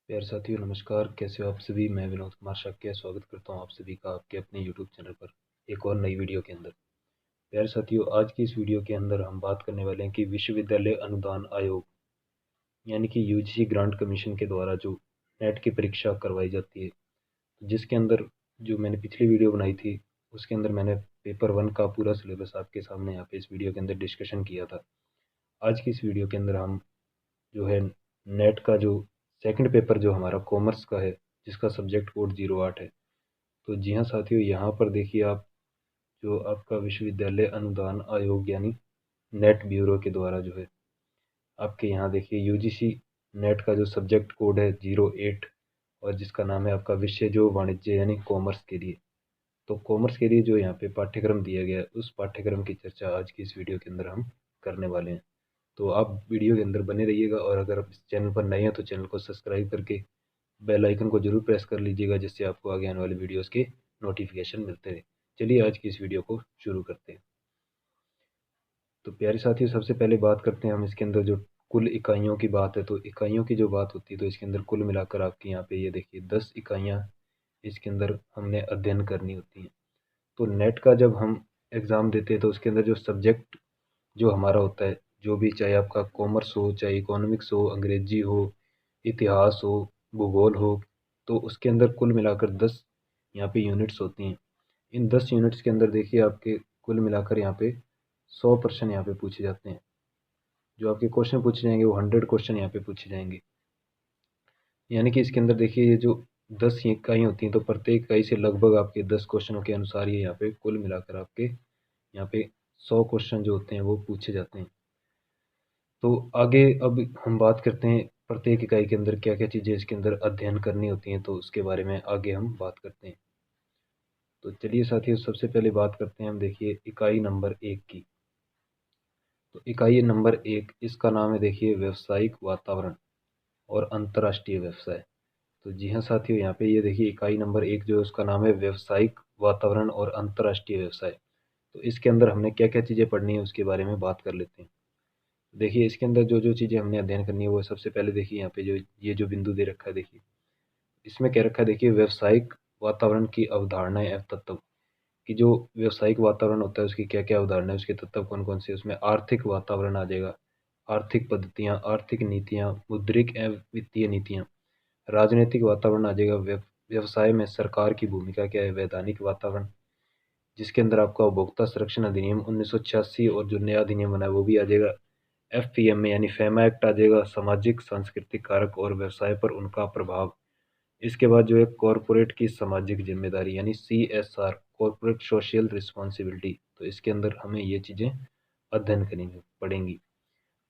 प्यारे साथियों नमस्कार। कैसे हो आप सभी। मैं विनोद कुमार शाक्य स्वागत करता हूं आप सभी का आपके अपने यूट्यूब चैनल पर एक और नई वीडियो के अंदर। प्यारे साथियों आज की इस वीडियो के अंदर हम बात करने वाले हैं कि विश्वविद्यालय अनुदान आयोग यानी कि यूजीसी ग्रांट कमीशन के द्वारा जो नेट की परीक्षा करवाई जाती है, जिसके अंदर जो मैंने पिछली वीडियो बनाई थी उसके अंदर मैंने पेपर 1 का पूरा सिलेबस आपके सामने यहाँ पे इस वीडियो के अंदर डिस्कशन किया था। आज की इस वीडियो के अंदर हम जो है नेट का जो सेकंड पेपर जो हमारा कॉमर्स का है, जिसका सब्जेक्ट कोड 08 है। तो जी हाँ साथियों, यहाँ पर देखिए आप जो आपका विश्वविद्यालय अनुदान आयोग यानी नेट ब्यूरो के द्वारा जो है आपके यहाँ देखिए यूजीसी नेट का जो सब्जेक्ट कोड है 08 और जिसका नाम है आपका विषय जो वाणिज्य यानी कॉमर्स के लिए। तो कॉमर्स के लिए जो यहाँ पे पाठ्यक्रम दिया गया है उस पाठ्यक्रम की चर्चा आज की इस वीडियो के अंदर हम करने वाले हैं। तो आप वीडियो के अंदर बने रहिएगा और अगर आप इस चैनल पर नए हैं तो चैनल को सब्सक्राइब करके बेल आइकन को जरूर प्रेस कर लीजिएगा, जिससे आपको आगे आने वाले वीडियोस के नोटिफिकेशन मिलते रहे। चलिए आज की इस वीडियो को शुरू करते हैं। तो प्यारे साथियों सबसे पहले बात करते हैं हम इसके अंदर जो कुल इकाइयों की बात है। तो इकाइयों की जो बात होती है तो इसके अंदर कुल मिलाकर आपके यहाँ पे ये देखिए 10 इकाइयाँ इसके अंदर हमने अध्ययन करनी होती हैं। तो नेट का जब हम एग्ज़ाम देते हैं तो उसके अंदर जो सब्जेक्ट जो हमारा होता है, जो भी चाहे आपका कॉमर्स हो, चाहे इकोनॉमिक्स हो, अंग्रेजी हो, इतिहास हो, भूगोल हो, तो उसके अंदर कुल मिलाकर 10 यहाँ पे यूनिट्स होती हैं। इन 10 यूनिट्स के अंदर देखिए आपके कुल मिलाकर यहाँ पे 100 प्रश्न यहाँ पे पूछे जाते हैं। जो आपके क्वेश्चन पूछे जाएंगे वो 100 क्वेश्चन यहाँ पे पूछे जाएंगे। यानी कि इसके अंदर देखिए ये जो 10 इकाई होती हैं तो प्रत्येक इकाई से लगभग आपके 10 क्वेश्चनों के अनुसार ये यहाँ पे कुल मिलाकर आपके यहाँ पे 100 क्वेश्चन जो होते हैं वो पूछे जाते हैं। तो आगे अब हम बात करते हैं प्रत्येक इकाई के अंदर क्या क्या चीज़ें इसके अंदर अध्ययन करनी होती हैं, तो उसके बारे में आगे हम बात करते हैं। तो चलिए साथियों सबसे पहले बात करते हैं हम देखिए इकाई नंबर 1 की। तो इकाई नंबर 1 इसका नाम है देखिए व्यावसायिक वातावरण और अंतर्राष्ट्रीय व्यवसाय। तो जी हाँ साथियों, यहाँ पे ये देखिए इकाई नंबर 1 जो है उसका नाम है व्यावसायिक वातावरण और अंतर्राष्ट्रीय व्यवसाय। तो इसके अंदर हमने क्या क्या चीज़ें पढ़नी है उसके बारे में बात कर लेते हैं। देखिए इसके अंदर जो जो चीज़ें हमने अध्ययन करनी है वो सबसे पहले देखिए यहाँ पे जो ये जो बिंदु दे रखा है देखिए इसमें क्या रखा है देखिए व्यावसायिक वातावरण की अवधारणाएं एवं तत्व। कि जो व्यावसायिक वातावरण होता है उसकी क्या क्या अवधारणा है, उसके तत्व कौन कौन से, उसमें आर्थिक वातावरण आ जाएगा, आर्थिक पद्धतियाँ, आर्थिक नीतियाँ, मौद्रिक एवं वित्तीय नीतियाँ। राजनीतिक वातावरण आ जाएगा, व्यवसाय में सरकार की भूमिका क्या है, वैधानिक वातावरण जिसके अंदर आपका उपभोक्ता संरक्षण अधिनियम 1986 और जो नया अधिनियम बना है वो भी आ जाएगा। एफपीएम में यानी फेमा एक्ट आ जाएगा, सामाजिक सांस्कृतिक कारक और व्यवसाय पर उनका प्रभाव। इसके बाद जो है कॉरपोरेट की सामाजिक जिम्मेदारी यानी सीएसआर, कॉरपोरेट सोशल रिस्पॉन्सिबिलिटी। तो इसके अंदर हमें ये चीज़ें अध्ययन करनी पड़ेंगी।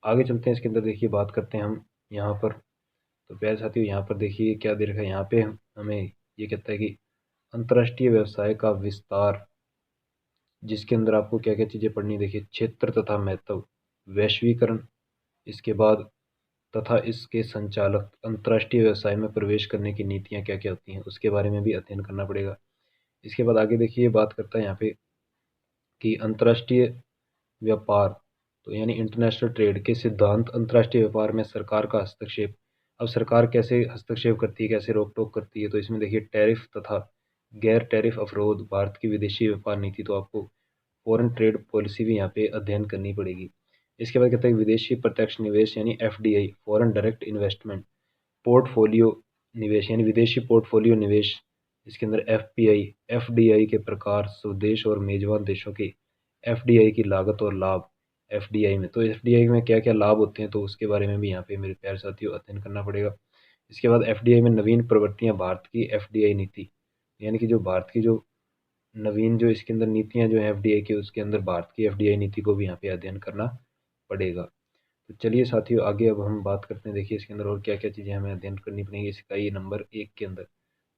आगे चलते हैं, इसके अंदर देखिए बात करते हैं हम यहाँ पर। तो प्यारे साथियों यहाँ पर देखिए क्या दे रखा है, यहाँ पे हमें ये कहता है कि अंतर्राष्ट्रीय व्यवसाय का विस्तार, जिसके अंदर आपको क्या क्या चीज़ें पढ़नी देखिए, क्षेत्र तथा महत्व, वैश्वीकरण, इसके बाद तथा इसके संचालक, अंतर्राष्ट्रीय व्यवसाय में प्रवेश करने की नीतियाँ क्या क्या होती हैं उसके बारे में भी अध्ययन करना पड़ेगा। इसके बाद आगे देखिए बात करता है यहाँ पे कि अंतर्राष्ट्रीय व्यापार, तो यानी इंटरनेशनल ट्रेड के सिद्धांत, अंतर्राष्ट्रीय व्यापार में सरकार का हस्तक्षेप। अब सरकार कैसे हस्तक्षेप करती है, कैसे रोक टोक करती है, तो इसमें देखिए टैरिफ तथा गैर टैरिफ अवरोध, भारत की विदेशी व्यापार नीति। तो आपको फॉरेन ट्रेड पॉलिसी भी यहाँ पे अध्ययन करनी पड़ेगी। इसके बाद कहते हैं विदेशी प्रत्यक्ष निवेश यानी FDI, foreign direct investment, portfolio निवेश यानी विदेशी पोर्टफोलियो निवेश। इसके अंदर एफपीआई, एफडीआई के प्रकार, स्वदेश और मेजबान देशों के एफडीआई की लागत और लाभ। एफडीआई में तो एफडीआई में क्या क्या लाभ होते हैं तो उसके बारे में भी यहाँ पे मेरे प्यारे साथियों अध्ययन करना पड़ेगा। इसके बाद एफडीआई में नवीन प्रवृत्तियाँ, भारत की एफडीआई नीति यानी कि जो भारत की जो नवीन जो इसके अंदर नीतियाँ जो है एफडीआई की, उसके अंदर भारत की एफडीआई नीति को भी यहाँ पे अध्ययन करना पड़ेगा। तो चलिए साथियों आगे अब हम बात करते हैं देखिए इसके अंदर और क्या क्या चीज़ें हमें अध्ययन करनी पड़ेंगी इस इकाई नंबर 1 के अंदर।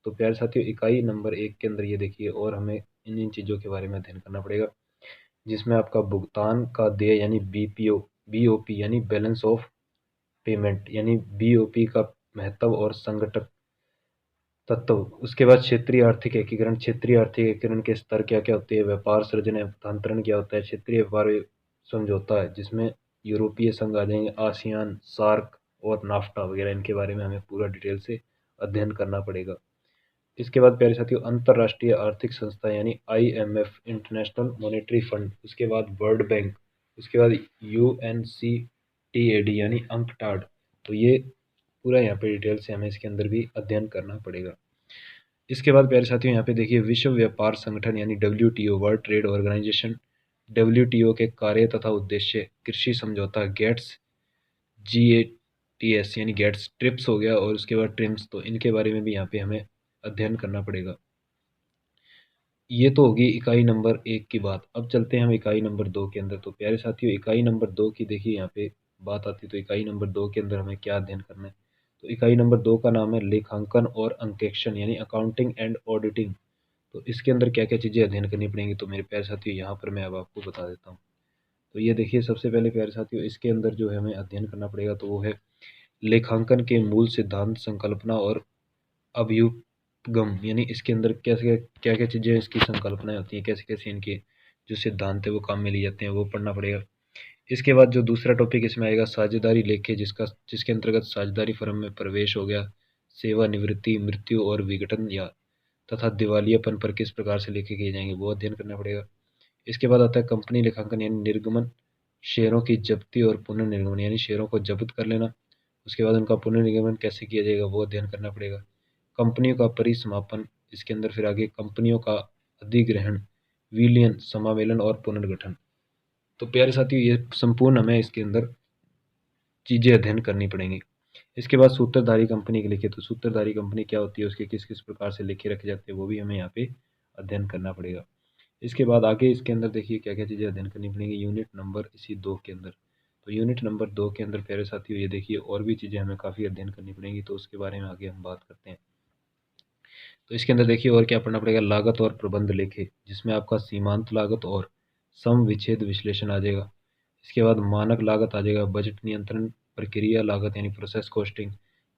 तो प्यारे साथियों इकाई नंबर 1 के अंदर ये देखिए और हमें इन इन चीज़ों के बारे में अध्ययन करना पड़ेगा, जिसमें आपका भुगतान का देय यानी बीपीओ, बीओपी यानी बैलेंस ऑफ पेमेंट यानी बीओपी का महत्व और संगठक तत्व। उसके बाद क्षेत्रीय आर्थिक एकीकरण, क्षेत्रीय आर्थिक एकीकरण के स्तर क्या क्या होते हैं, व्यापार सृजन एवं हस्तांतरण क्या होता है, क्षेत्रीय व्यापार समझौता है जिसमें यूरोपीय संघ आ जाएंगे, आसियान, सार्क, और नाफ्टा वगैरह, इनके बारे में हमें पूरा डिटेल से अध्ययन करना पड़ेगा। इसके बाद प्यारे साथियों, अंतर्राष्ट्रीय आर्थिक संस्था यानी IMF, इंटरनेशनल मॉनेटरी फंड, उसके बाद वर्ल्ड बैंक, उसके बाद UNCTAD यानी अंकटाड। तो ये पूरा यहाँ पे डिटेल से हमें इसके अंदर भी अध्ययन करना पड़ेगा। इसके बाद प्यारे साथियों, यहाँ पे देखिए विश्व व्यापार संगठन यानी WTO, world trade organisation, WTO के कार्य तथा उद्देश्य, कृषि समझौता, गेट्स, GATS यानी गेट्स, ट्रिप्स हो गया, और उसके बाद ट्रिम्स। तो इनके बारे में भी यहाँ पे हमें अध्ययन करना पड़ेगा। ये तो होगी इकाई नंबर 1 की बात। अब चलते हैं हम इकाई नंबर 2 के अंदर। तो प्यारे साथियों, इकाई नंबर 2 की देखिए यहाँ पे बात आती है। तो इकाई नंबर 2 के अंदर हमें क्या अध्ययन करना है? तो इकाई नंबर 2 का नाम है लेखांकन और अंकेक्षण यानी अकाउंटिंग एंड ऑडिटिंग। तो इसके अंदर क्या क्या चीज़ें अध्ययन करनी पड़ेंगी, तो मेरे प्यारे साथियों यहाँ पर मैं अब आपको बता देता हूँ। तो ये देखिए, सबसे पहले प्यारे साथियों, इसके अंदर जो है हमें अध्ययन करना पड़ेगा तो वो है लेखांकन के मूल सिद्धांत, संकल्पना और अभ्युपगम। यानी इसके अंदर कैसे क्या क्या चीज़ें, इसकी संकल्पनाएं होती हैं, कैसे कैसे इनके जो सिद्धांत है वो काम में लिए जाते हैं, वो पढ़ना पड़ेगा। इसके बाद जो दूसरा टॉपिक इसमें आएगा, साझेदारी लेखे, जिसके अंतर्गत साझेदारी फर्म में प्रवेश हो गया, सेवानिवृत्ति, मृत्यु और विघटन या तथा दिवालियापन पर किस प्रकार से लेखे किए जाएंगे, वो अध्ययन करना पड़ेगा। इसके बाद आता है कंपनी लेखांकन यानी निर्गमन, शेयरों की जब्ती और पुनर्निर्गमन यानी शेयरों को जब्त कर लेना, उसके बाद उनका पुनर्निगमन कैसे किया जाएगा, वो अध्ययन करना पड़ेगा। कंपनियों का परिसमापन, इसके अंदर फिर आगे कंपनियों का अधिग्रहण, विलयन, समावेलन और पुनर्गठन। तो प्यारे साथियों, ये संपूर्ण हमें इसके अंदर चीज़ें अध्ययन करनी पड़ेंगी। इसके बाद सूत्रधारी कंपनी के लिखे। तो सूत्रधारी कंपनी क्या होती है, उसके किस किस प्रकार से लिखे रखे जाते हैं, वो भी हमें यहाँ पे अध्ययन करना पड़ेगा। इसके बाद आगे इसके अंदर देखिए क्या क्या चीज़ें अध्ययन करनी पड़ेंगी यूनिट नंबर इसी 2 के अंदर। तो यूनिट नंबर 2 के अंदर प्यारे साथियों, ये देखिए और भी चीज़ें हमें काफ़ी अध्ययन करनी पड़ेंगी, तो उसके बारे में आगे हम बात करते हैं। तो इसके अंदर देखिए और क्या पढ़ना पड़ेगा, लागत और प्रबंध लेखे, जिसमें आपका सीमांत लागत और सम विच्छेद विश्लेषण आ जाएगा। इसके बाद मानक लागत आ जाएगा, बजट नियंत्रण, प्रक्रिया लागत यानी प्रोसेस कॉस्टिंग,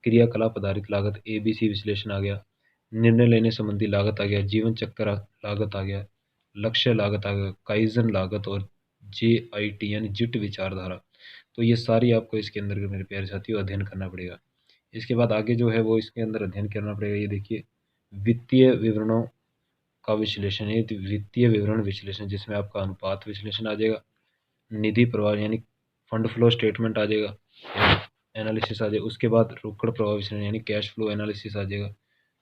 क्रियाकलाप आधारित लागत, ABC विश्लेषण आ गया, निर्णय लेने संबंधी लागत आ गया, जीवन चक्र लागत आ गया, लक्ष्य लागत आ गया, काइजन लागत और JIT यानी जिट विचारधारा। तो ये सारी आपको इसके अंदर मेरे प्यारे साथियों अध्ययन करना पड़ेगा। इसके बाद आगे जो है वो इसके अंदर अध्ययन करना पड़ेगा, ये देखिए वित्तीय विवरणों का विश्लेषण, ये वित्तीय विवरण विश्लेषण, जिसमें आपका अनुपात विश्लेषण आ जाएगा, निधि प्रवाह यानी फंड फ्लो स्टेटमेंट आ जाएगा, एनालिसिस आ जाएगा। उसके बाद रोकड़ प्रवाह विश्लेषण यानी कैश फ्लो एनालिसिस आ जाएगा।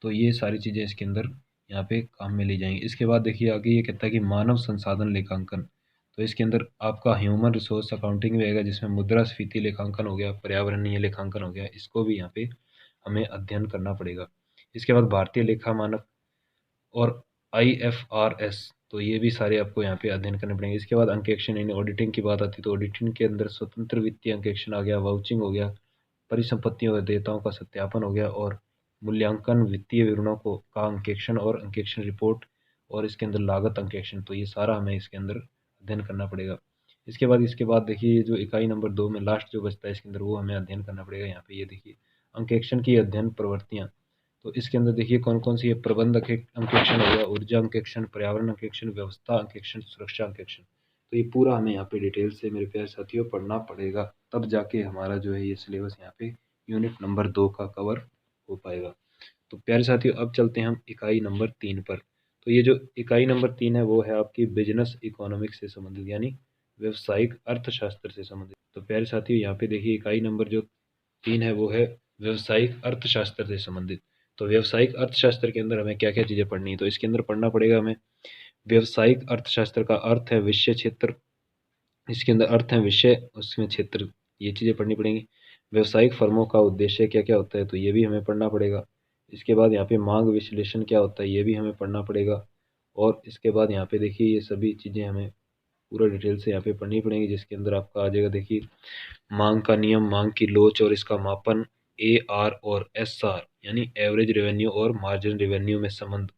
तो ये सारी चीज़ें इसके अंदर यहाँ पे काम में ली जाएंगी। इसके बाद देखिए आगे ये कहता है कि मानव संसाधन लेखांकन। तो इसके अंदर आपका ह्यूमन रिसोर्स अकाउंटिंग भी आएगा, जिसमें मुद्रास्फीति लेखांकन हो गया, पर्यावरणीय लेखांकन हो गया, इसको भी यहाँ पे हमें अध्ययन करना पड़ेगा। इसके बाद भारतीय लेखा मानक और IFRS, तो ये भी सारे आपको यहाँ पे अध्ययन करने पड़ेंगे। इसके बाद अंकेक्षण यानी ऑडिटिंग की बात आती है, तो ऑडिटिंग के अंदर स्वतंत्र वित्तीय अंकेक्षण आ गया, वाउचिंग हो गया, परिसंपत्तियों और देयताओं का सत्यापन हो गया, और मूल्यांकन, वित्तीय विवरणों को का अंकेक्षण और अंकेक्षण रिपोर्ट, और इसके अंदर लागत अंकेक्षण। तो ये सारा हमें इसके अंदर अध्ययन करना पड़ेगा। इसके बाद देखिए जो इकाई नंबर 2 में लास्ट जो बचता है इसके अंदर, वो हमें अध्ययन करना पड़ेगा। यहाँ पे ये देखिए अंकेक्षण की अध्ययन प्रवृत्तियाँ। तो इसके अंदर देखिए कौन कौन सी है, प्रबंध अंकेक्षण हो गया, ऊर्जा अंकेक्षण, पर्यावरण अंकेक्षण, व्यवस्था अंकेक्षण, सुरक्षा अंकेक्षण। तो ये पूरा हमें यहाँ पे डिटेल से मेरे प्यारे साथियों पढ़ना पड़ेगा, तब जाके हमारा जो है ये सिलेबस यहाँ पे यूनिट नंबर 2 का कवर हो पाएगा। तो प्यारे साथियों, अब चलते हैं हम इकाई नंबर 3 पर। तो ये जो इकाई नंबर 3 है वो है आपकी बिजनेस इकोनॉमिक्स से संबंधित यानी व्यवसायिक अर्थशास्त्र से संबंधित। तो प्यारे साथियों, यहाँ पे देखिए इकाई नंबर जो 3 है वो है व्यवसायिक अर्थशास्त्र से संबंधित। तो व्यवसायिक अर्थशास्त्र के अंदर हमें क्या क्या चीज़ें पढ़नी है, तो इसके अंदर पढ़ना पड़ेगा हमें व्यवसायिक अर्थशास्त्र का अर्थ है विषय क्षेत्र, इसके अंदर अर्थ है विषय, उसमें क्षेत्र, ये चीज़ें पढ़नी पड़ेंगी। व्यवसायिक फर्मों का उद्देश्य क्या क्या होता है, तो ये भी हमें पढ़ना पड़ेगा। इसके बाद यहाँ पे मांग विश्लेषण क्या होता है, ये भी हमें पढ़ना पड़ेगा। और इसके बाद यहाँ पे देखिए ये सभी चीज़ें हमें पूरा डिटेल से यहाँ पे पढ़नी पड़ेंगी, जिसके अंदर आपका आ जाएगा देखिए मांग का नियम, मांग की लोच और इसका मापन, AR और SR यानी एवरेज रेवेन्यू और मार्जिन रेवेन्यू में संबंध।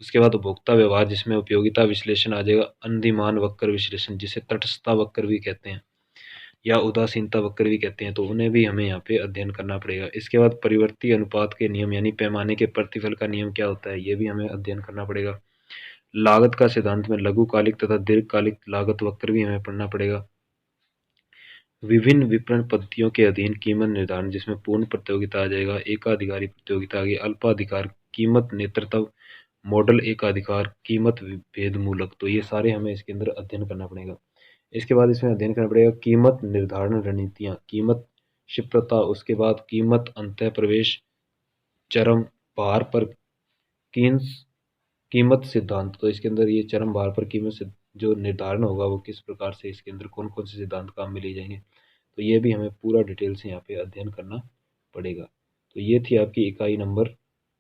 उसके बाद उपभोक्ता व्यवहार, जिसमें उपयोगिता विश्लेषण आ जाएगा, अंधिमान वक्र विश्लेषण, जिसे तटस्थता वक्र भी कहते हैं या उदासीनता वक्र भी कहते हैं, तो उन्हें भी हमें यहाँ पे अध्ययन करना पड़ेगा। इसके बाद परिवर्ती अनुपात के नियम यानी पैमाने के प्रतिफल का नियम क्या होता है, ये भी हमें अध्ययन करना पड़ेगा। लागत का सिद्धांत में लघुकालिक तथा दीर्घकालिक लागत वक्र भी हमें पढ़ना पड़ेगा। विभिन्न विपणन पद्धतियों के अधीन कीमत निर्धारण, जिसमें पूर्ण प्रतियोगिता आ जाएगा, एकाधिकारी प्रतियोगिता आ गई, अल्पाधिकार, कीमत नेतृत्व, मॉडल एकाधिकार, कीमत भेद मूलक। तो ये सारे हमें इसके अंदर अध्ययन करना पड़ेगा। इसके बाद इसमें अध्ययन करना पड़ेगा कीमत निर्धारण रणनीतियाँ, कीमत क्षिप्रता, उसके बाद कीमत अंतः प्रवेश, चरम भार पर कीमत सिद्धांत। तो इसके अंदर ये चरम भार पर कीमत से जो निर्धारण होगा वो किस प्रकार से, इसके अंदर कौन कौन से सिद्धांत काम में लिए जाएंगे, तो ये भी हमें पूरा डिटेल से यहाँ पे अध्ययन करना पड़ेगा। तो ये थी आपकी इकाई नंबर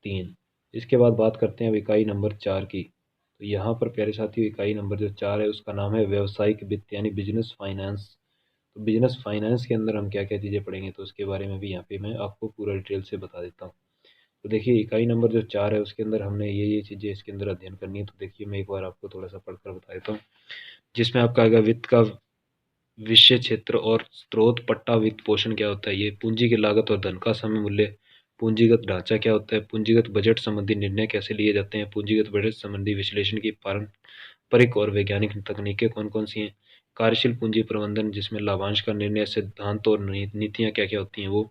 3। इसके बाद बात करते हैं अब इकाई नंबर 4 की। तो यहाँ पर प्यारे साथियों इकाई नंबर जो 4 है उसका नाम है व्यावसायिक वित्त यानी बिजनेस फाइनेंस। तो बिजनेस फाइनेंस के अंदर हम क्या क्या चीज़ें पढ़ेंगे, तो उसके बारे में भी यहाँ पे मैं आपको पूरा डिटेल से बता देता हूँ। तो देखिए इकाई नंबर जो 4 है उसके अंदर हमने ये चीज़ें इसके अंदर अध्ययन करनी है। तो देखिए मैं एक बार आपको थोड़ा सा पढ़कर बता देता हूँ, जिसमें आपका आएगा वित्त का विषय क्षेत्र और स्रोत, पट्टा वित्त पोषण क्या होता है, ये पूंजी की लागत और धन का समय मूल्य, पूंजीगत ढांचा क्या होता है, पूंजीगत बजट संबंधी निर्णय कैसे लिए जाते हैं, पूंजीगत बजट संबंधी विश्लेषण की पारंपरिक और वैज्ञानिक तकनीकें कौन कौन सी हैं, कार्यशील पूंजी प्रबंधन जिसमें लाभांश का निर्णय, सिद्धांत और नीतियाँ क्या क्या होती हैं वो,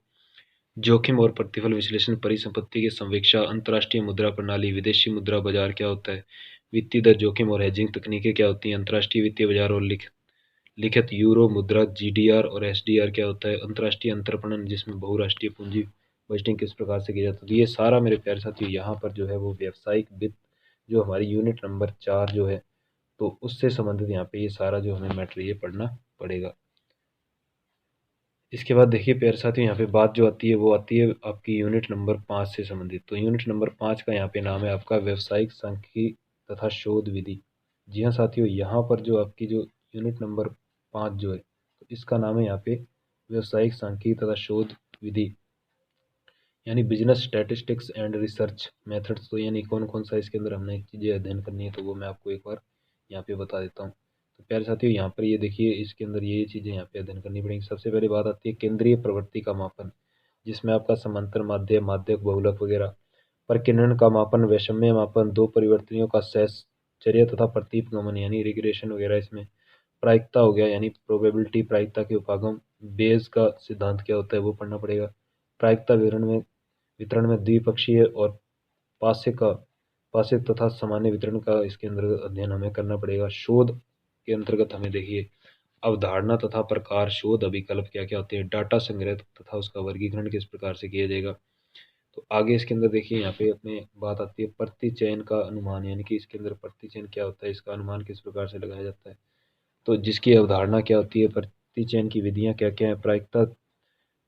जोखिम और प्रतिफल विश्लेषण, परिसंपत्ति की संवेक्षा, अंतर्राष्ट्रीय मुद्रा प्रणाली, विदेशी मुद्रा बाजार क्या होता है, वित्तीय दर जोखिम और हेजिंग तकनीकें क्या होती हैं, अंतर्राष्ट्रीय वित्तीय बाजार और लिखित यूरो मुद्रा, जीडीआर और एसडीआर क्या होता है, अंतर्राष्ट्रीय अंतरपणन जिसमें बहुराष्ट्रीय पूंजी बजटिंग किस प्रकार से की जाती है। तो ये सारा मेरे प्यारे साथियों यहाँ पर जो है वो व्यावसायिक वित्त जो हमारी यूनिट नंबर 4 जो है, तो उससे संबंधित यहाँ पे ये सारा जो हमें मैटर ये पढ़ना पड़ेगा। इसके बाद देखिए प्यारे साथियों यहाँ पे बात जो आती है वो आती है आपकी यूनिट नंबर 5 से संबंधित। तो यूनिट नंबर 5 का यहाँ पे नाम है आपका व्यावसायिक सांख्यिकी तथा शोध विधि। जी हाँ साथियों, यहाँ पर जो आपकी जो यूनिट नंबर 5 जो है तो इसका नाम है यहाँ पे व्यावसायिक सांख्यिकी तथा शोध विधि, यानी business statistics and research methods. तो यानी कौन कौन सा इसके अंदर हमने चीज़ें अध्ययन करनी है, तो वो मैं आपको एक बार यहाँ पे बता देता हूँ। तो प्यारे साथियों यहाँ पर ये देखिए इसके अंदर ये चीज़ें यहाँ पे अध्ययन करनी पड़ेंगी। सबसे पहले बात आती है केंद्रीय प्रवृत्ति का मापन, जिसमें आपका समांतर माध्य, माध्यक, बहुलक वगैरह, प्रकीर्णन का मापन, वैषम्य मापन, दो परिवर्तनियों का सहचर्य तथा प्रतीपगमन यानी रिग्रेशन वगैरह, इसमें प्रायिकता हो गया यानी प्रोबेबिलिटी, प्रायिकता के उपागम, बेज का सिद्धांत क्या होता है वो पढ़ना पड़ेगा, प्रायिकता वितरण में द्विपक्षीय और पास्यक तथा सामान्य वितरण का इसके अंदर अध्ययन हमें करना पड़ेगा। शोध के अंतर्गत हमें देखिए अवधारणा तथा प्रकार, शोध अभिकल्प क्या क्या होते हैं, डाटा संग्रह तथा उसका वर्गीकरण किस प्रकार से किया जाएगा। तो आगे इसके अंदर देखिए यहाँ पे अपने बात आती है प्रतिचयन का अनुमान, यानी कि इसके अंदर प्रतिचयन क्या होता है, इसका अनुमान किस प्रकार से लगाया जाता है, तो जिसकी अवधारणा क्या होती है, प्रतिचयन की विधियाँ क्या क्या है, प्रायिकता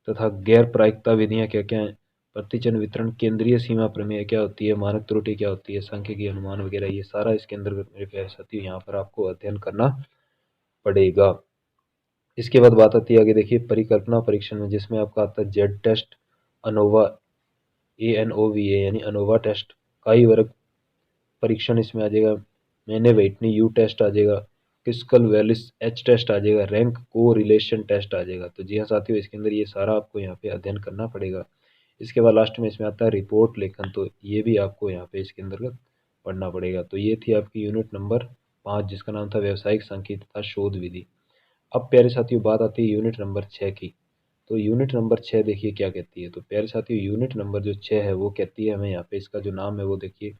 तथा गैर प्रायिकता विधियाँ क्या क्या हैं, प्रतिचयन वितरण, केंद्रीय सीमा प्रमेय क्या होती है, मानक त्रुटि क्या होती है, सांख्यिकीय अनुमान वगैरह, ये सारा इसके अंदर मेरे प्यारे साथियों यहाँ पर आपको अध्ययन करना पड़ेगा। इसके बाद बात आती है आगे देखिए परिकल्पना परीक्षण में, जिसमें आपका आता है जेड टेस्ट, अनोवा, ANOVA यानी अनोवा टेस्ट, काई वर्ग परीक्षण इसमें आ जाएगा, मैंने वेटनी यू टेस्ट आ जाएगा, किस्कल वैलिस एच टेस्ट आ जाएगा, रैंक को रिलेशन टेस्ट आ जाएगा। तो जी हाँ साथियों इसके अंदर ये सारा आपको यहाँ पे अध्ययन करना पड़ेगा। इसके बाद लास्ट में इसमें आता है रिपोर्ट लेखन, तो ये भी आपको यहाँ पे इसके अंतर्गत पढ़ना पड़ेगा। तो ये थी आपकी यूनिट नंबर 5 जिसका नाम था व्यावसायिक सांख्यिकी तथा शोध विधि। अब प्यारे साथियों बात आती है यूनिट नंबर 6 की। तो यूनिट नंबर 6 देखिए क्या कहती है। तो प्यारे साथियों यूनिट नंबर जो 6 है वो कहती है हमें यहाँ पे, इसका जो नाम है वो देखिए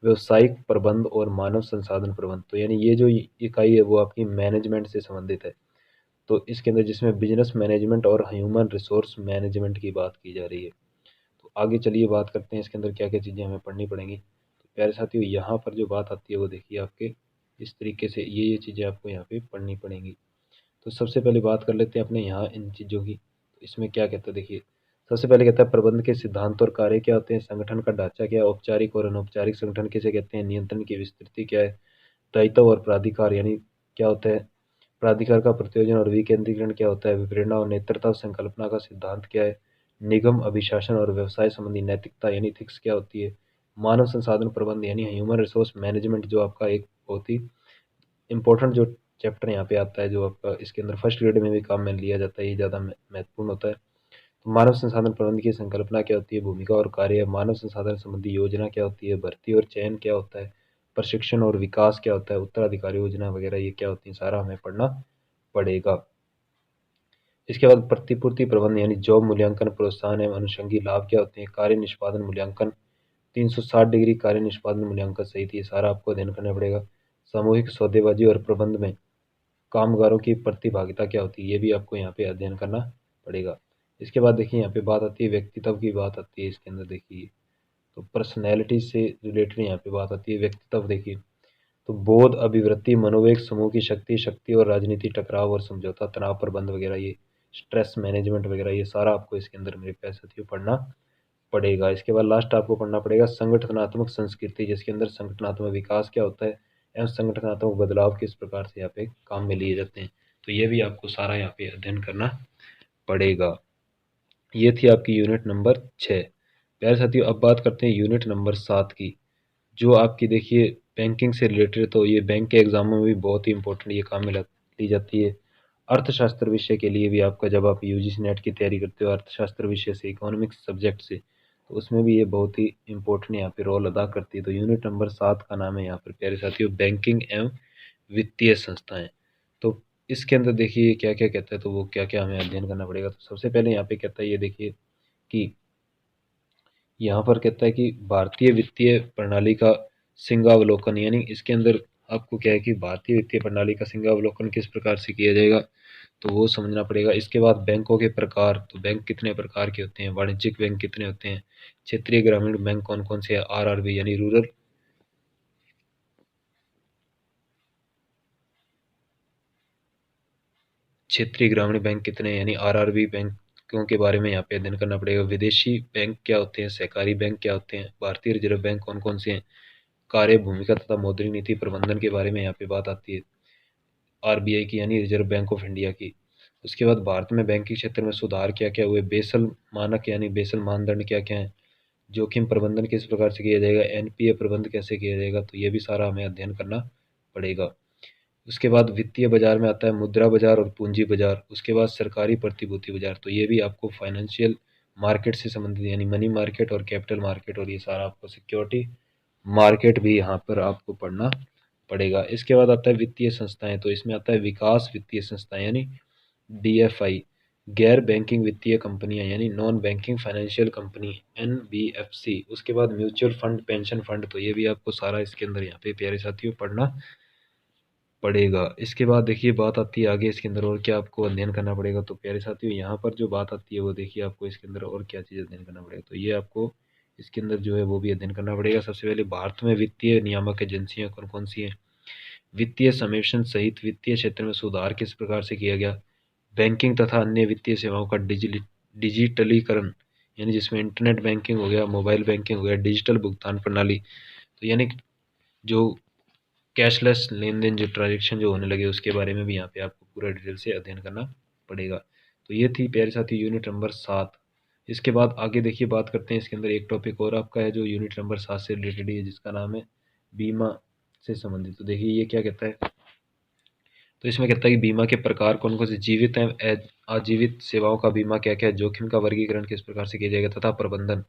व्यवसायिक प्रबंध और मानव संसाधन प्रबंध। तो यानी ये जो इकाई है वो आपकी मैनेजमेंट से संबंधित है। तो इसके अंदर जिसमें बिजनेस मैनेजमेंट और ह्यूमन रिसोर्स मैनेजमेंट की बात की जा रही है। तो आगे चलिए बात करते हैं इसके अंदर क्या क्या चीज़ें हमें पढ़नी पड़ेंगी। तो प्यारे साथियों यहाँ पर जो बात आती है वो देखिए आपके इस तरीके से ये चीज़ें आपको यहाँ पे पढ़नी पड़ेंगी। तो सबसे पहले बात कर लेते हैं अपने यहाँ इन चीज़ों की। तो इसमें क्या कहता है देखिए, सबसे पहले कहता है प्रबंध के सिद्धांत और कार्य क्या होते हैं, संगठन का ढांचा क्या है, औपचारिक और अनौपचारिक संगठन किसे कहते हैं, नियंत्रण की विस्तृति क्या है, दायित्व और प्राधिकार यानी क्या होता है, प्राधिकार का प्रत्योजन और विकेंद्रीकरण क्या होता है, विप्रेरणा और नेतृत्व संकल्पना का सिद्धांत क्या है, निगम अभिशासन और व्यवसाय संबंधी नैतिकता यानी इथिक्स क्या होती है, मानव संसाधन प्रबंध यानी ह्यूमन रिसोर्स मैनेजमेंट जो आपका एक बहुत ही इंपॉर्टेंट जो चैप्टर यहाँ पे आता है, जो आपका इसके अंदर फर्स्ट ग्रेड में भी काम में लिया जाता है, ये ज़्यादा महत्वपूर्ण होता है। तो मानव संसाधन प्रबंधन की संकल्पना क्या होती है, भूमिका और कार्य, मानव संसाधन संबंधी योजना क्या होती है, भर्ती और चयन क्या होता है, प्रशिक्षण और विकास क्या होता है, उत्तराधिकारी योजना वगैरह ये क्या होती है, सारा हमें पढ़ना पड़ेगा। इसके बाद प्रतिपूर्ति प्रबंध यानी जॉब मूल्यांकन, प्रोत्साहन एवं अनुषंगी लाभ क्या होते हैं, कार्य निष्पादन मूल्यांकन, 360 डिग्री कार्य निष्पादन मूल्यांकन सहित ये सारा आपको अध्ययन करना पड़ेगा। सामूहिक सौदेबाजी और प्रबंध में कामगारों की प्रतिभागिता क्या होती है, ये भी आपको यहाँ पे अध्ययन करना पड़ेगा। इसके बाद देखिए यहाँ पे बात आती है व्यक्तित्व की, बात आती है इसके अंदर देखिए, तो पर्सनैलिटी से रिलेटेड यहाँ पे बात आती है व्यक्तित्व। देखिए तो बोध, अभिवृत्ति, मनोवेग, समूह की शक्ति, शक्ति और राजनीति, टकराव और समझौता, तनाव प्रबंध वगैरह, ये स्ट्रेस मैनेजमेंट वगैरह, ये सारा आपको इसके अंदर मेरे प्यारे साथियों पढ़ना पड़ेगा। इसके बाद लास्ट आपको पढ़ना पड़ेगा संगठनात्मक संस्कृति, जिसके अंदर संगठनात्मक विकास क्या होता है एवं संगठनात्मक बदलाव किस प्रकार से यहाँ पे काम में लिए जाते हैं। तो ये भी आपको सारा यहाँ पे अध्ययन करना पड़ेगा। ये थी आपकी यूनिट नंबर 6। प्यारे साथियों अब बात करते हैं यूनिट नंबर 7 की, जो आपकी देखिए बैंकिंग से रिलेटेड। तो ये बैंक के एग्जामों में भी बहुत ही इंपॉर्टेंट ये काम में ली जाती है। अर्थशास्त्र विषय के लिए भी आपका, जब आप यूजीसी नेट की तैयारी करते हो अर्थशास्त्र विषय से, इकोनॉमिक्स सब्जेक्ट से, तो उसमें भी ये बहुत ही इंपॉर्टेंट यहाँ पे रोल अदा करती है। तो यूनिट नंबर 7 का नाम है यहाँ पर प्यारे साथियों बैंकिंग एवं वित्तीय संस्थाएं। तो इसके अंदर देखिए क्या क्या कहता है, तो वो क्या क्या हमें अध्ययन करना पड़ेगा। तो सबसे पहले यहाँ पे कहता है, ये देखिए कि यहाँ पर कहता है कि भारतीय वित्तीय प्रणाली का सिंहावलोकन, यानी इसके अंदर आपको क्या है कि भारतीय वित्तीय प्रणाली का सिंहावलोकन किस प्रकार से किया जाएगा, तो वो समझना पड़ेगा। इसके बाद बैंकों के प्रकार, तो बैंक कितने प्रकार के होते हैं, वाणिज्यिक बैंक कितने होते हैं, क्षेत्रीय ग्रामीण बैंक कौन कौन से हैं, आरआरबी यानी रूरल क्षेत्रीय ग्रामीण बैंक कितने यानी आरआरबी बैंकों के बारे में यहाँ पे अध्ययन करना पड़ेगा। विदेशी बैंक क्या होते हैं, सहकारी बैंक क्या होते हैं, भारतीय रिजर्व बैंक कौन कौन से हैं, कार्य भूमिका तथा मौद्रिक नीति प्रबंधन के बारे में यहाँ पे बात आती है आरबीआई की यानी रिजर्व बैंक ऑफ इंडिया की। उसके बाद भारत में बैंकिंग क्षेत्र में सुधार क्या क्या हुए, बेसल मानक यानी बेसल मानदंड क्या क्या है, जोखिम प्रबंधन किस प्रकार से किया जाएगा, एनपीए प्रबंध कैसे किया जाएगा, तो ये भी सारा हमें अध्ययन करना पड़ेगा। उसके बाद वित्तीय बाजार में आता है मुद्रा बाजार और पूंजी बाजार। उसके बाद सरकारी प्रतिभूति बाजार, तो ये भी आपको फाइनेंशियल मार्केट से संबंधित यानी मनी मार्केट और कैपिटल मार्केट, और ये सारा आपको सिक्योरिटी मार्केट भी यहाँ पर आपको पढ़ना पड़ेगा। इसके बाद आता है वित्तीय संस्थाएं, तो इसमें आता है विकास वित्तीय संस्थाएं यानी डीएफआई, गैर बैंकिंग वित्तीय कंपनियां यानी non banking financial company NBFC. उसके बाद म्यूचुअल फंड, पेंशन फंड, तो ये भी आपको सारा इसके अंदर यहाँ पे प्यारे साथियों पढ़ना पड़ेगा। इसके बाद देखिए बात आती है आगे इसके अंदर और क्या आपको अध्ययन करना पड़ेगा। तो प्यारे साथियों यहाँ पर जो बात आती है वो देखिए आपको इसके अंदर और क्या चीज़ अध्ययन करना पड़ेगा, तो ये आपको इसके अंदर जो है वो भी अध्ययन करना पड़ेगा। सबसे पहले भारत में वित्तीय नियामक एजेंसियां कौन कौन सी हैं, वित्तीय समेशन सहित वित्तीय क्षेत्र में सुधार किस प्रकार से किया गया, बैंकिंग तथा अन्य वित्तीय सेवाओं का डिजिटलीकरण यानी जिसमें इंटरनेट बैंकिंग हो गया, मोबाइल बैंकिंग हो गया, डिजिटल भुगतान प्रणाली, तो यानी जो कैशलेस लेन देन जो ट्रांजेक्शन जो होने लगे उसके बारे में भी यहाँ पे आपको पूरा डिटेल से अध्ययन करना पड़ेगा। तो ये थी प्यारे साथी यूनिट नंबर 7। इसके बाद आगे देखिए बात करते हैं इसके अंदर एक टॉपिक और आपका है जो यूनिट नंबर 7 से रिलेटेड है, जिसका नाम है बीमा से संबंधित। तो देखिए ये क्या कहता है, तो इसमें कहता है कि बीमा के प्रकार कौन कौन से, जीवित एवं आजीवित सेवाओं का बीमा क्या क्या है, जोखिम का वर्गीकरण किस प्रकार से किया जाएगा तथा प्रबंधन,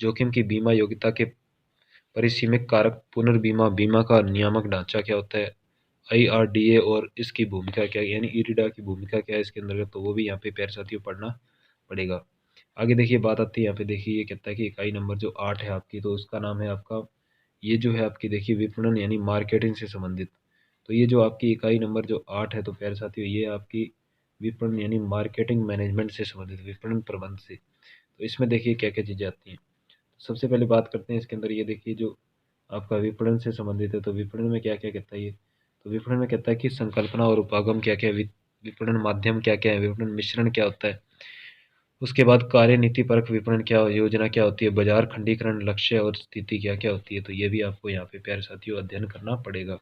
जोखिम की बीमा योग्यता के परिसीमित कारक, पुनर्बीमा, बीमा का नियामक ढांचा क्या होता है, आईआरडीए और इसकी भूमिका क्या है यानी इरिडा की भूमिका क्या है इसके अंतर्गत, तो वो भी यहाँ पे प्यारे साथियों पढ़ना पड़ेगा। आगे देखिए बात आती है यहाँ पे देखिए ये कहता है कि इकाई नंबर जो 8 है आपकी, तो उसका नाम है आपका, ये जो है आपकी देखिए विपणन यानी मार्केटिंग से संबंधित। तो ये जो आपकी इकाई नंबर जो 8 है तो प्यारे साथियों ये आपकी विपणन यानी मार्केटिंग मैनेजमेंट से संबंधित, विपणन प्रबंध से। तो इसमें देखिए क्या क्या चीज़ें आती हैं। सबसे पहले बात करते हैं इसके अंदर, ये देखिए जो आपका विपणन से संबंधित है, तो विपणन में क्या क्या कहता है ये, तो विपणन में कहता है कि संकल्पना और उपागम क्या क्या है, विपणन माध्यम क्या क्या है, विपणन मिश्रण क्या होता है, उसके बाद कार्यनीति परक विपणन क्या योजना क्या होती है, बाजार खंडीकरण, लक्ष्य और स्थिति क्या क्या होती है, तो ये भी आपको यहाँ पे प्यारे साथियों अध्ययन करना पड़ेगा।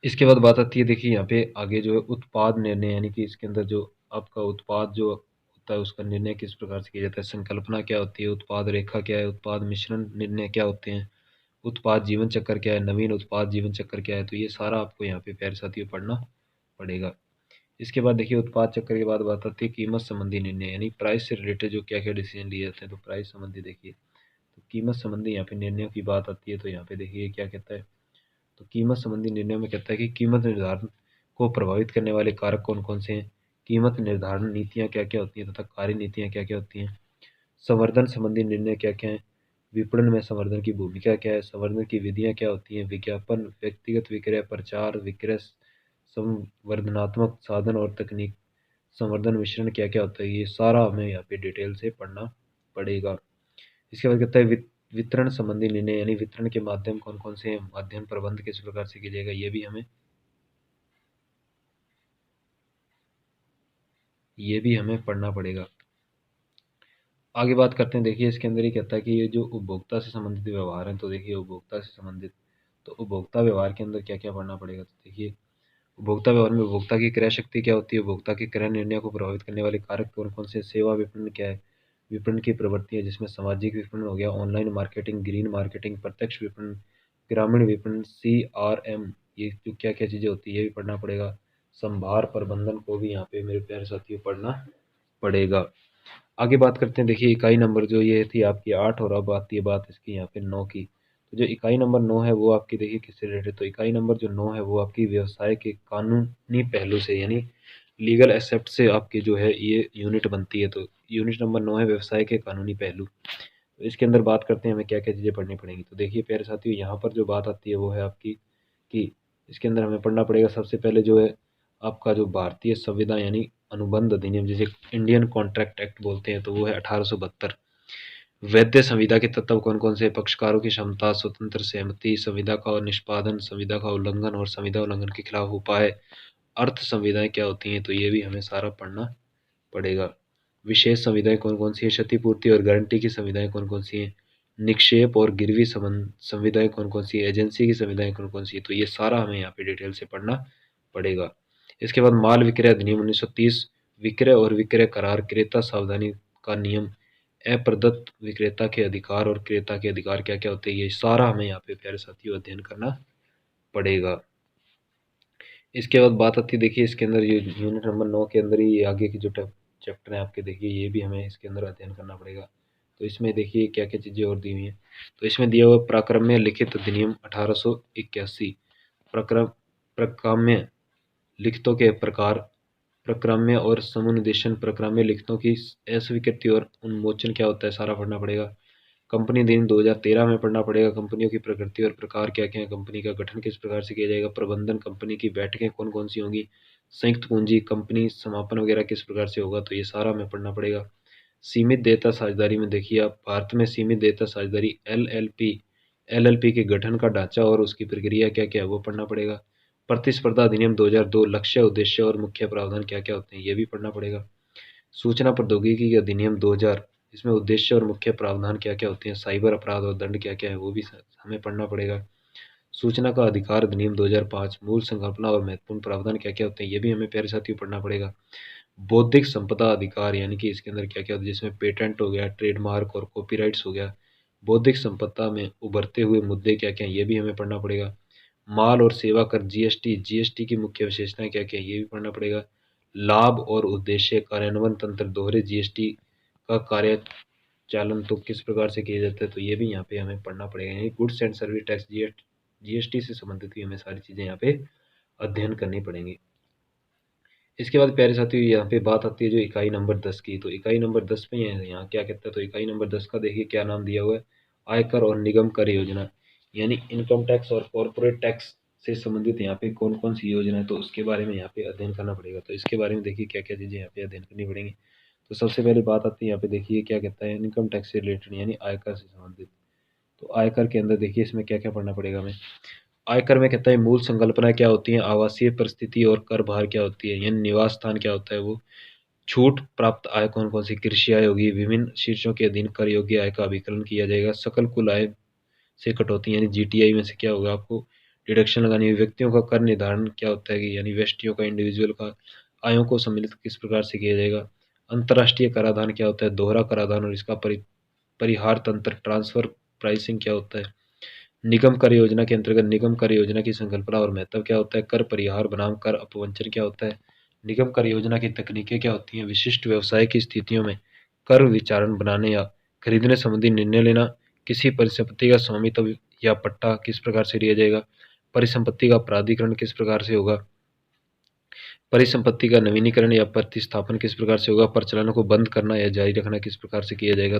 इसके बाद बात आती है देखिए यहाँ पे आगे जो है उत्पाद निर्णय, यानी कि इसके अंदर जो आपका उत्पाद जो होता है उसका निर्णय किस प्रकार से किया जाता है, संकल्पना क्या होती है, उत्पाद रेखा क्या है, उत्पाद मिश्रण निर्णय क्या होते हैं, उत्पाद जीवन चक्र क्या है, नवीन उत्पाद जीवन चक्र क्या है, तो ये सारा आपको यहाँ पे प्यारे साथियों पढ़ना पड़ेगा। इसके बाद देखिए उत्पाद चक्र के बाद बात आती है कीमत संबंधी निर्णय, यानी प्राइस से रिलेटेड जो क्या क्या डिसीजन लिए जाते हैं, तो प्राइस संबंधी देखिए, तो कीमत संबंधी यहाँ पे निर्णयों की बात आती है, तो यहाँ पे देखिए क्या कहता है, तो कीमत संबंधी निर्णयों में कहता है कि कीमत निर्धारण को प्रभावित करने वाले कारक कौन कौन से हैं, कीमत निर्धारण नीतियाँ क्या क्या होती हैं तथा कार्य नीतियाँ क्या क्या होती हैं, संवर्धन संबंधी निर्णय क्या क्या हैं, विपणन में संवर्धन की भूमिका क्या है, संवर्धन की विधियाँ क्या होती हैं, विज्ञापन, व्यक्तिगत विक्रय, प्रचार विक्रय, संवर्धनात्मक साधन और तकनीक, संवर्धन मिश्रण क्या क्या होता है, ये सारा हमें यहाँ पे डिटेल से पढ़ना पड़ेगा। इसके बाद कहता है वितरण संबंधी निर्णय, यानी वितरण के माध्यम कौन कौन से हैं, माध्यम प्रबंध किस प्रकार से किया जाएगा, ये भी हमें पढ़ना पड़ेगा। आगे बात करते हैं, देखिए इसके अंदर ही कहता है कि ये जो उपभोक्ता से संबंधित व्यवहार हैं, तो देखिए उपभोक्ता से संबंधित, तो उपभोक्ता व्यवहार के अंदर क्या क्या पढ़ना पड़ेगा, तो देखिए उपभोक्ता व्यवहार में उपभोक्ता की क्रय शक्ति क्या होती है, उपभोक्ता के क्रय निर्णय को प्रभावित करने वाले कारक कौन कौन से, सेवा विपणन क्या है, विपणन की प्रवृत्ति है जिसमें सामाजिक विपणन हो गया, ऑनलाइन मार्केटिंग, ग्रीन मार्केटिंग, प्रत्यक्ष विपणन, ग्रामीण विपणन, CRM, ये जो क्या क्या चीज़ें होती है ये भी पढ़ना पड़ेगा। संभार प्रबंधन को भी यहाँ पे मेरे प्यारे साथियों पढ़ना पड़ेगा। आगे बात करते हैं, देखिए इकाई नंबर जो ये थी आपकी 8 और अब आती है बात इसकी यहाँ पे 9 की। तो जो इकाई नंबर 9 है वो आपकी देखिए किससे रिलेटेड, तो इकाई नंबर जो 9 है वो आपकी व्यवसाय के कानूनी पहलू से, यानी लीगल एस्पेक्ट से आपकी जो है ये यूनिट बनती है। तो यूनिट नंबर 9 है व्यवसाय के कानूनी पहलू। तो इसके अंदर बात करते हैं हमें क्या क्या चीज़ें पढ़नी पड़ेंगी। तो देखिए प्यारे साथियों यहाँ पर जो बात आती है वो है आपकी कि इसके अंदर हमें पढ़ना पड़ेगा सबसे पहले जो है आपका जो भारतीय संविदा यानी अनुबंध अधिनियम, जिसे इंडियन कॉन्ट्रैक्ट एक्ट बोलते हैं, तो वो है 1872। वैध संविदा के तत्व कौन कौन से, पक्षकारों की क्षमता, स्वतंत्र सहमति, संविदा का निष्पादन, संविदा का उल्लंघन और संविदा उल्लंघन के खिलाफ उपाय, अर्थ संविदाएं क्या होती हैं, तो ये भी हमें सारा पढ़ना पड़ेगा। विशेष संविदाएं कौन कौन सी है, क्षतिपूर्ति और गारंटी की संविदाएं कौन कौन सी हैं, निक्षेप और गिरवी संबंध संविदाएं कौन कौन सी है, एजेंसी की संविदाएं कौन कौन सी है, तो ये सारा हमें यहाँ पे डिटेल से पढ़ना पड़ेगा। इसके बाद माल विक्रय अधिनियम 1930, विक्रय और विक्रय करार, क्रेता सावधानी का नियम, अप्रदत्त विक्रेता के अधिकार और क्रेता के अधिकार क्या क्या होते हैं, ये सारा हमें यहाँ पे प्यारे साथियों अध्ययन करना पड़ेगा। इसके बाद बात आती है, देखिए इसके अंदर ये यूनिट नंबर 9 के अंदर ही आगे की जो चैप्टर है आपके, देखिए ये भी हमें इसके अंदर अध्ययन करना पड़ेगा। तो इसमें देखिए क्या क्या चीज़ें और दी हुई हैं। तो इसमें दिया हुआ प्राक्रम्य लिखित अधिनियम 1881, प्रकाम्य लिखितों के प्रकार, प्रक्राम्य और समुन्निदेशन, प्रक्राम्य लिखितों की अस्वीकृति और उन्मोचन क्या होता है, सारा पढ़ना पड़ेगा। कंपनी दिन 2013 में पढ़ना पड़ेगा। कंपनियों की प्रकृति और प्रकार क्या क्या है, कंपनी का गठन किस प्रकार से किया जाएगा, प्रबंधन, कंपनी की बैठकें कौन कौन सी होंगी, संयुक्त पूंजी, कंपनी समापन वगैरह किस प्रकार से होगा, तो ये सारा हमें पढ़ना पड़ेगा। सीमित देयता साझेदारी में देखिए आप, भारत में सीमित देयता साझेदारी LLP के गठन का ढांचा और उसकी प्रक्रिया क्या क्या है वो पढ़ना पड़ेगा। प्रतिस्पर्धा अधिनियम 2002, लक्ष्य, उद्देश्य और मुख्य प्रावधान क्या क्या होते हैं, ये भी पढ़ना पड़ेगा। सूचना प्रौद्योगिकी अधिनियम 2000, इसमें उद्देश्य और मुख्य प्रावधान क्या क्या होते हैं, साइबर अपराध और दंड क्या क्या है वो भी हमें पढ़ना पड़ेगा। सूचना का अधिकार अधिनियम 2005, मूल संकल्पना और महत्वपूर्ण प्रावधान क्या क्या होते हैं, ये भी हमें प्यारे साथियों पढ़ना पड़ेगा। बौद्धिक संपदा अधिकार, यानी कि इसके अंदर क्या क्या होता है, जिसमें पेटेंट हो गया, ट्रेडमार्क और कॉपीराइट्स हो गया। बौद्धिक संपदा में उभरते हुए मुद्दे क्या क्या हैं, ये भी हमें पढ़ना पड़ेगा। माल और सेवा कर, जीएसटी की मुख्य विशेषताएं क्या क्या है, ये भी पढ़ना पड़ेगा। लाभ और उद्देश्य कार्यान्वयन तंत्र, दोहरे जीएसटी का कार्यचालन तो किस प्रकार से किया जाता है, तो ये भी यहाँ पे हमें पढ़ना पड़ेगा। यानी goods and service tax, GST से संबंधित भी हमें सारी चीज़ें यहाँ पे अध्ययन करनी पड़ेंगी। इसके बाद प्यारे साथियों यहाँ पे बात आती है जो इकाई नंबर 10 की। तो इकाई नंबर 10 पे यहाँ क्या कहता है, तो इकाई नंबर 10 का देखिए क्या नाम दिया हुआ है, आयकर और निगम कर योजना, यानी इनकम टैक्स और कॉर्पोरेट टैक्स से संबंधित यहाँ पे कौन कौन सी योजना है, तो उसके बारे में यहाँ पे अध्ययन करना पड़ेगा। तो इसके बारे में देखिए क्या क्या चीज़ें यहाँ पे अध्ययन करनी पड़ेंगी। तो सबसे पहले बात आती है यहाँ पे, देखिए क्या कहता है, इनकम टैक्स से रिलेटेड यानी आयकर से संबंधित। तो आयकर के अंदर देखिए इसमें क्या क्या पढ़ना पड़ेगा हमें। आयकर में कहता है मूल संकल्पना क्या होती है, आवासीय परिस्थिति और कर भार क्या होती है, यानी निवास स्थान क्या होता है वो, छूट प्राप्त आय कौन कौन सी, कृषि आय होगी, विभिन्न शीर्षों के अधीन कर योग्य आय का अभिकलन किया जाएगा, सकल कुल आय से कटौती यानी जीटीआई में से क्या होगा आपको डिडक्शन लगानी है, व्यक्तियों का कर निर्धारण क्या होता है कि यानी व्यक्तियों का, इंडिविजुअल का आयों को सम्मिलित किस प्रकार से किया जाएगा, अंतर्राष्ट्रीय कराधान क्या होता है, दोहरा कराधान और इसका परिहार तंत्र, ट्रांसफर प्राइसिंग क्या होता है, निगम कर योजना के अंतर्गत निगम कर योजना की संकल्पना और महत्व क्या होता है, कर परिहार बनाम कर अपवंचन क्या होता है, निगम कर योजना की तकनीकें क्या होती हैं, विशिष्ट व्यवसाय की स्थितियों में कर विचारण बनाने या खरीदने संबंधी निर्णय लेना, किसी परिसंपत्ति का स्वामित्व या पट्टा किस प्रकार से लिया जाएगा, परिसंपत्ति का प्राधिकरण किस प्रकार से होगा, परिसंपत्ति का नवीनीकरण या प्रतिस्थापन किस प्रकार से होगा, प्रचलनों को बंद करना या जारी रखना किस प्रकार से किया जाएगा,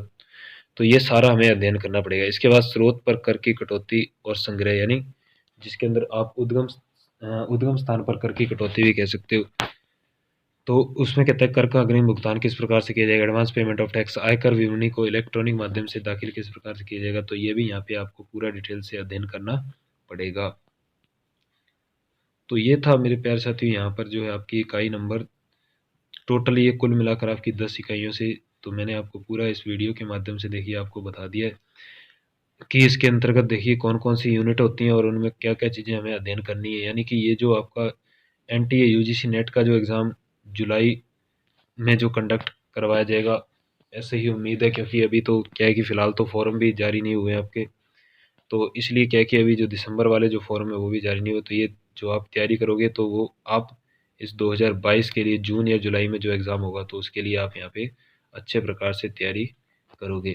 तो ये सारा हमें अध्ययन करना पड़ेगा। इसके बाद स्रोत पर कर की कटौती और संग्रह, यानी जिसके अंदर आप उद्गम स्थान पर कर की कटौती भी कह सकते हो। तो उसमें कहता है कर का अग्रिम भुगतान किस प्रकार से किया जाएगा, एडवांस पेमेंट ऑफ टैक्स, आयकर विवरणी को इलेक्ट्रॉनिक माध्यम से दाखिल किस प्रकार से किया जाएगा, तो ये भी यहाँ पे आपको पूरा डिटेल से अध्ययन करना पड़ेगा। तो ये था मेरे प्यारे साथियों यहाँ पर जो है आपकी इकाई नंबर, टोटल ये कुल मिलाकर आपकी 10 इकाइयों से, तो मैंने आपको पूरा इस वीडियो के माध्यम से देखिए आपको बता दिया है कि इसके अंतर्गत देखिए कौन कौन सी यूनिट होती हैं और उनमें क्या क्या चीज़ें हमें अध्ययन करनी है। यानी कि ये जो आपका NTA UGC नेट का जो एग्ज़ाम जुलाई में जो कंडक्ट करवाया जाएगा, ऐसे ही उम्मीद है, क्योंकि अभी तो क्या है कि फ़िलहाल तो फॉर्म भी जारी नहीं हुए हैं आपके, तो इसलिए क्या है कि अभी जो दिसंबर वाले जो फॉर्म है वो भी जारी नहीं हुए। तो ये जो आप तैयारी करोगे तो वो आप इस 2022 के लिए जून या जुलाई में जो एग्ज़ाम होगा तो उसके लिए आप यहाँ पे अच्छे प्रकार से तैयारी करोगे।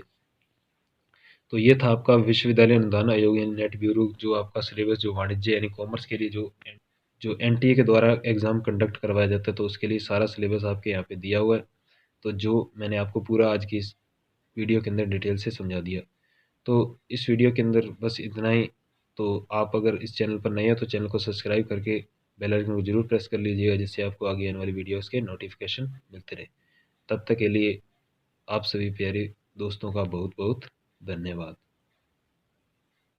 तो ये था आपका विश्वविद्यालय अनुदान आयोग यानी नेट ब्यूरो, जो आपका सिलेबस जो वाणिज्य यानी कॉमर्स के लिए जो NTA के द्वारा एग्ज़ाम कंडक्ट करवाया जाता है, तो उसके लिए सारा सिलेबस आपके यहाँ पे दिया हुआ है। तो जो मैंने आपको पूरा आज की इस वीडियो के अंदर डिटेल से समझा दिया। तो इस वीडियो के अंदर बस इतना ही। तो आप अगर इस चैनल पर नए हैं तो चैनल को सब्सक्राइब करके बेल आइकन को जरूर प्रेस कर लीजिएगा, जिससे आपको आगे आने वाली वीडियोस के नोटिफिकेशन मिलते रहे। तब तक के लिए आप सभी प्यारे दोस्तों का बहुत बहुत धन्यवाद।